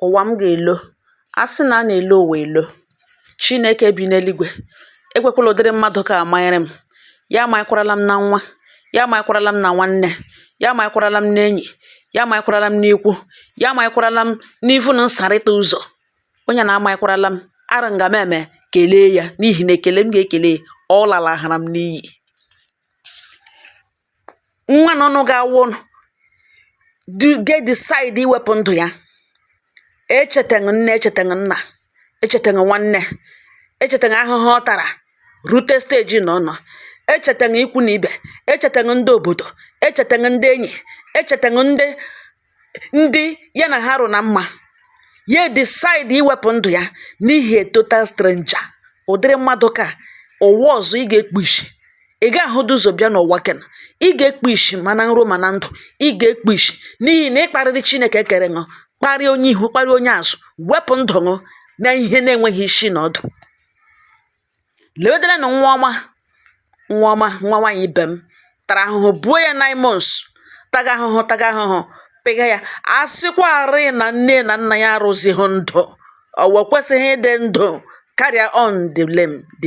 ụwa m ga-elo. A sị na a na-elo ụwa elo. Chineke bi n'eluigwe, ekwekwala ụdịrị mmadụ ka amanyere m. Ya amanyekwarala m na nwa, ya amanyekwarala m na nwanne, ya amanyekwarala m n'enyi, ya amanyekwarala m n'ikwu, ya amanyekwarala m n'ivu na nsarịta ụzọ. Onye na-amanyekwarala m, ara nga m eme kelee ya, n'ihi na ekele m ga-ekele ọ lalahara m n'iyi. Nwa n'ọnụ ga-awụ ga-decide iwepụ ndụ ya. Echetaghị nne, echetaghị nna, echetaghị nwanne, echetaghị ahụhụ ọ tara rute steji na ọ nọ, echetaghị ikwu na ibe, echetaghị ndị obodo, echetaghị ndị enyi, echetaghị ndị ya na ha rụ na mma. Ya decide iwepụ ndụ ya n'ihi a total stranger. Ụdịrị mmadụ ka ụwa ọzọ ị ga-ekpu isi. Ị ga-ahụdụ ụzọ bịa n'ụwa kena. Ị ga-ekpu isi mana nro mana ndụ. Ị ga-ekpu isi n'ihi na ịkparịrị Chineke kere ṅụ, kparịa onye ihu, kparịa onye azụ, wepụ ndụ ṅụ na ihe na-enweghị isi na ọdụ. Lewedere na nwa ọma nwa nwaanyị ibe m tara ahụhụ, buo ya 9 months, taga ahụhụ pịga ya. A sịkwarị na nne na nna ya arụzighị ndụ, ọ wee kwesịghị ịdị ndụ, carry on the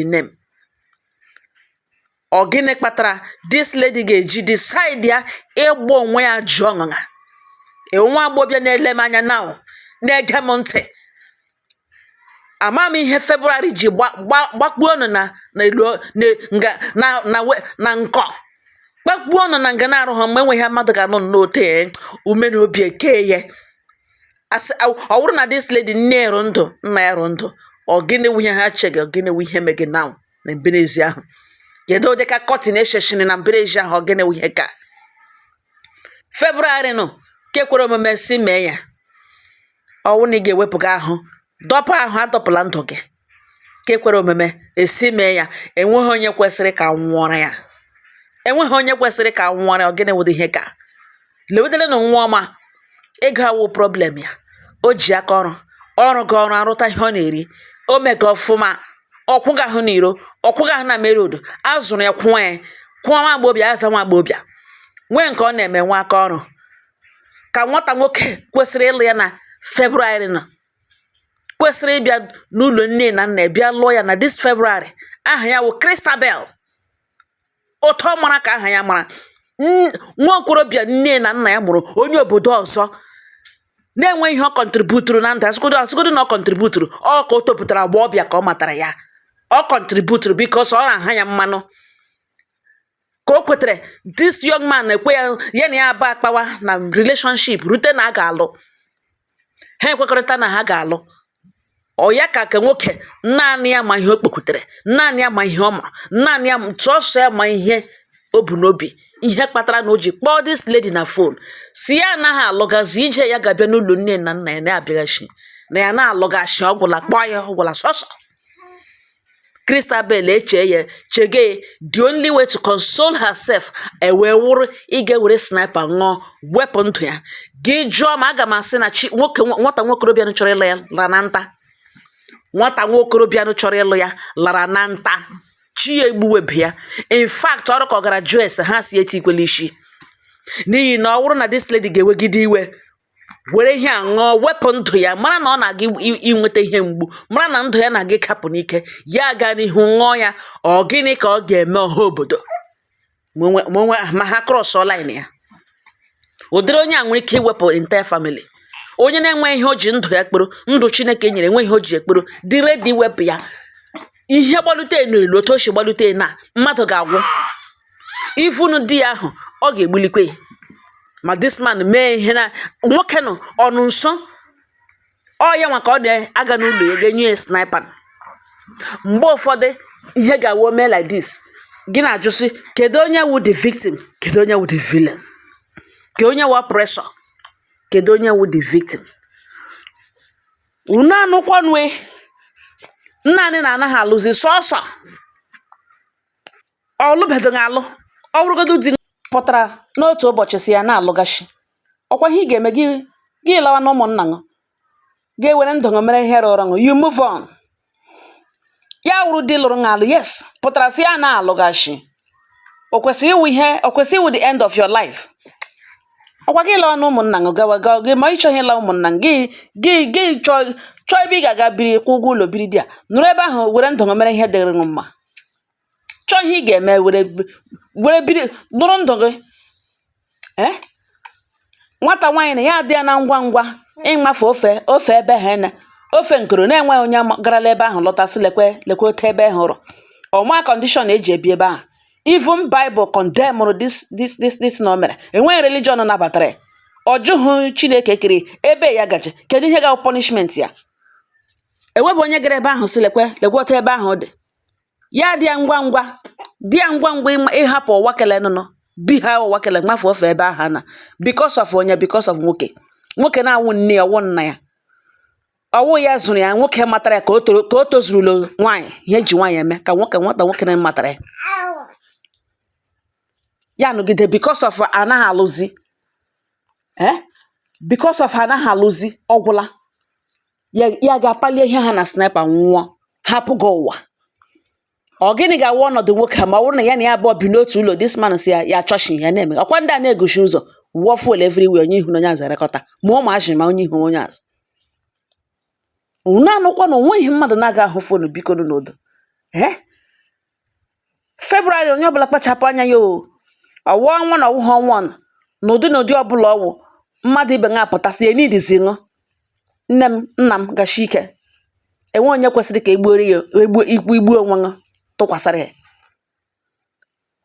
name. Ọ gịnị kpatara this lady ga-eji decide ya ịgba onwe ya ajụ ọṅụṅa? Nwa agbọghọbịa na-ele m anya now, na-ege m ntị. Ama m ihe February ji gbakpuo ọnụ na nkọ, gbakpuo ọnụ na nga na-arụghị mgbe enweghị mmadụ ga-anọ n'ote ume na obi eke ya. Ọ bụrụ na this lady nne ya rụ ndụ, nna ya rụ ndụ, ọ gịnị wu ihe ha cheghị, ọ gịnị wu ihe megị now na mberezi ahụ? Kedu ụdị ka kọtin esheshini na mberezi ahụ? Ọ gịnị wu ihe ka February nọ ke kwere omume si mee ya? Ọwụ na ị ga-ewepụga ahụ, dọpụ ahụ, adọpụla ndụ gị. Ke kwere omume esi mee ya. Enweghị onye kwesịrị ka nwụọra ya, enweghị onye kwesịrị ka nwụọra. Ọ gịnị wụ ihe ka? Lewedele na nwa ọma ego awụ problem ya. O ji aka ọrụ gị ọrụ, arụta ihe ọ na-eri, o mega ọfụma, ọkwụga ahụ n'iro, ọkwụga ahụ na mere odo, azụrụ ya kwụọ nwa agbọbịa, aza nwa agbọbịa, nwee nke ọ na-eme nwa aka ọrụ. Ka nwata nwoke kwesịrị ịlụ ya na February nọ, kwesịrị ịbịa n'ụlọ nne na nna bịa lụọ ya na this February. Aha ya wụ Christabel. Ụtọ mara ka aha ya mara. Nwa okorobịa nne na nna ya mụrụ onye obodo ọzọ, na-enwe ihe ọ kọntributuru na ndụ. Asịgodo na ọ kọntributuru, ọ ka o topụtara agba ọbịa ka ọ matara ya. Ọ kọntributuru bikos ọ na-aha ya mmanụ. Ka o kwetere this young man ekwe ya na ya aba akpawa na relationship rute na a ga-alụ. Ha ekwekọrịta na ha ga-alụ. Ọ ya ka nwoke naanị ya ma ihe o kpekutere, naanị ya ma ihe ọ mụrụ, naanị ya tụọsọ ya ma ihe o bu n'obi. Ihe kpatara na o ji kpọọ this lady na phone si ya anaghị alụgazi ije ya ga-abịa n'ụlọ nne na nna ya na-abịaghachi, na ya na-alụgachi ọgwụla, kpọọ ya ọgwụla sọsọ. Christabel chege the only way to console herself wee wụrụ ịga were sniper ṅụọ, wepụ ndụ ya. Gị jụọ ma aga m asị na nwata nwokorobịa chọrọ ịlụ ya lara na nta. Nwata nwokorobịa chọrọ ịlụ ya lara na nta. Chi ya egbuwebe ya. In fact, ọrụ ka ọ gara jụọ ese ha si etikwela isi, n'ihi na ọ bụrụ na this lady ga-ewegide iwe were ihe a ṅụọ, wepụ ndụ ya, mara na ọ na-aga inweta ihe mgbu, mara na ndụ ya na-aga ịkapụ n'ike, ya aga n'ihu ṅụọ ya. Ọ gịnị ka ọ ga-eme ọha obodo ma ha cross line ya? Ụdịrị onye a nwere ike iwepụ entire family. Onye na-enwe ihe o ji ndụ ya kporo, ndụ Chineke nyere, enwe ihe o ji ekporo, dị ready iwepụ ya. Ihe gbalute n'elu otu o si gbalute na mmadụ ga-agwụ. Ifunu di ya ahụ ọ ga-egbulikwe. Ma this man mee ihe na nwoke nọ ọnụ nso, ọ ya nwa ka ọ na-aga n'ụlọ ya ga-enye ya sniper. Mgbe ụfọdụ ihe ga-awụ mee like this, gị na-ajụsị kedu onye wụ the victim, kedu onye wụ the villain, kedu onye wụ oppressor, kedu onye wụ the victim? Unu anụkwanụ nna anyị na-anaghị alụzi sọsọ ọlụbedoghị alụ. Ọ bụrụgodu di pụtara n'otu ụbọchị si ya na-alụgachi, ọkwa ihe ị ga-eme gị lawa na ụmụnna ṅụ, ga-ewere ndụ ṅụ mere ihe rụrụ ṅụ, you move on. Ya wụrụ di lụrụ ṅalụ, yes, pụtara si ya na-alụgachi. O kwesịrị iwu the end of your life? ọkwa gị lụọ na ụmụnna gị gawa gị ma ịchọghị ịla ụmụnna gị chọọ ebe ị ga-aga biri kwụ ụgwọ ụlọ biri di a nụrụ ebe ahụ were ndụ gị mere ihe dịrị gị mma. Chọọ ihe ị ga-eme were biri nụrụ ndụ gị. Nwata nwaanyị na ya adị ya na ngwa ngwa ịmafe ofe ebe ha ene ofe nkoro na-enweghị onye garala ebe ahụ lọtasị lekwe ote ebe ha hụrụ ọma kọndishọn eji ebi ebe ahụ. Even Bible condemned this na o mere. Enweghị religion nabatara ya. Ọ jụghị Chineke kere ebe ya gaje kedu ihe ga punishment ya. Ewebụ onye gara ebe ahụ si lekwe ote ebe ahụ dị ya dị ya ngwa ngwa ịhapụ ụwa kele nụnụ bi ha ụwa kele mmafe ofe ebe ahụ na because of onye because of nwoke na-awụ nne ya ọwụ nna ya ọwụ ya zụrụ ya nwoke matara ya ka o tozurula nwaanyị ihe ji nwaanyị eme ka nwata nwoke na matara ya ya nụgide because of anaghị alụzi because of anaghị alụzi ọgwụla ya ga-akpalie ihe ha na sniper nwụọ hapụ gị ụwa. Ọ gịnị ga-awụ ọnọdụ nwoke ma ọ bụrụ na ya na ya abụọ bi n'otu ụlọ this man si ya chọchi ya na-eme ọkwa ndị a na-egochi ụzọ wụọ fuel everywhere onye ihu na onye azụ erekọta ma ụmụ azụ ma onye ihu onye azụ na-anụkwa na onweghị mmadụ na-aga ahụ fonu biko n'udo. Februarị onye ọbụla kpachapụ anya ya ọwụ ọnwa na ọwụghị ọnwa n'ụdị ọbụla ọwụ mmadụ ibe nga apụtasị ya n'idizi ṅụ nne m nna m gashi ike enwe onye kwesịrị ka egbuore ya igbu onwe ṅụ tụkwasịrị ya.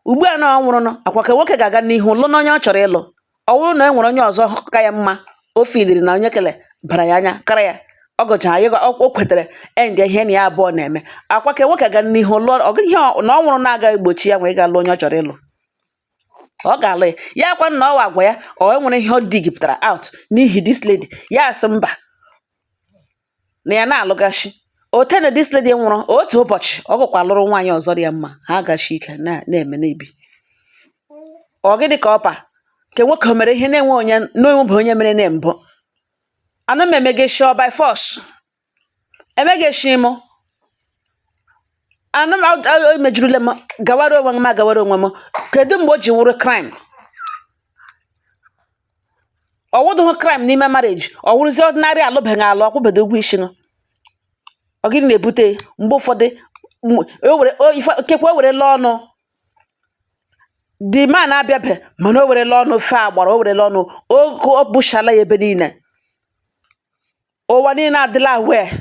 Ugbu a na ọ nwụrụ akwa ka nwoke ga-aga n'ihu lụ na onye ọ chọrọ ịlụ ọwụrụ na e nwere onye ọzọ ka ya mma o filiri na onye kele bara ya anya kara ya ọ gụchara ya o kwetere endị ihe na ya abụọ na-eme akwa ka nwoke ga n'ihu lụọ ọgịghị na ọ nwụrụ na-aga egbochi ya nwee ga lụ onye ọ chọrọ ịlụ ọ ga-alụ ya akwa na ọwa agwa ya ọ enwere ihe ọ digipụtara out n'ihi this lady ya asị mba na ya na-alụgachi otene this lady nwụrụ otu ụbọchị ọ gụkwa lụrụ nwaanyị ọzọ dị ya mma ha agachi ike na-eme n'ibi ọ gịnị ka ọpa ke nwoke mere ihe na-enwe onye mere na mbụ ana m emegeshi by force emegeshi m ana m emejurule m gawara onwe m kedu mgbe o ji wụrụ crime ọ wụdụghị crime n'ime marriage ọ wụrụzi ọdịnarị alụbeghị alụ ọkwụbedo ụgwọ isi ọ gịnị na-ebute mgbe ụfọdụ kekwa o werela ọnụ the man abịabe mana o werela ọnụ fe agbara o werela ọnụ o bushala ya ebe niile ụwa niile adịla aware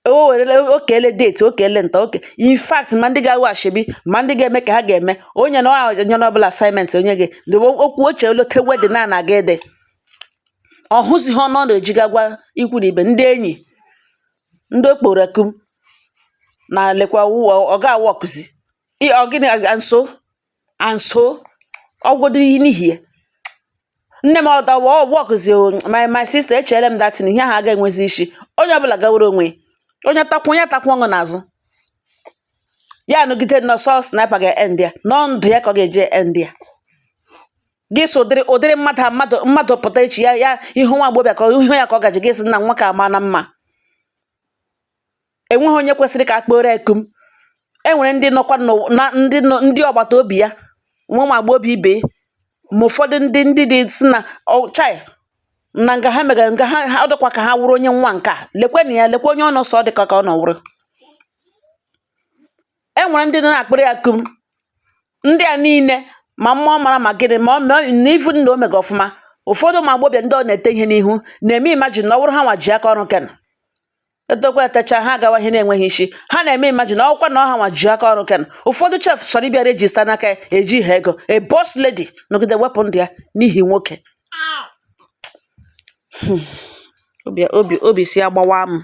o werele okele date okele nta oke in fact ma ndị ga-awụ ashebi ma ndị ga-eme ka ha ga-eme onye na onye ọbụla assignment onye gị okwu oche oloke wedin na-aga ede ọ hụzighị ọnụ ọ na-ejiga gwa ikwu na ibe ndị enyi ndị okporo ekum na lekwa ọ ga-awọkụzi ọgịnị anso ọgwụdị n'ihi nne m wọkụzi my sister echere m datin ihe ahụ aga enwezi isi onye ọbụla gawere onwe onye takwa ọṅụ n'azụ ya nọgide n'ọsọ sniper ga-end ya nọ ndụ ya ka ọ ga-eje end ya gị so ụdịrị mmadụ pụta echi ya ihu nwa agbọbịa ka ihu ya ka ọ gaji gị sị na nwa ka ama na mma enweghị onye kwesịrị ka akpọrọ ekum enwere ndị nọkwa na ndị ọgbata obi ya nwa ụmụ agbọghọ ibe ma ụfọdụ ndị dị si na chai na nga ha megara nga ha dịkwa ka ha wụrụ onye nwa nke a lekwenụ ya lekwa onye ọnụ sọ dịka ka ọ nọ wụrụ enwere ndị na-akpịrị ya kum ndị a niile ma mmụọ mara ma gịnị ma na ivu na o mega ọfụma ụfọdụ ụmụ agbọghọ ndị ọ na-ete ihe n'ihu na-eme imajin na ọ bụrụ ha nwa ji aka ọrụ kena etokwa etecha ha agawa ihe na-enweghị isi ha na-eme imajin ọkwa na ọha nwa ji aka ọrụ kena ụfọdụ chef sọrọ ịbịa rejista n'aka eji ha ego a boss lady nọgide wepụ ndị ya n'ihi nwoke obi si agbawa m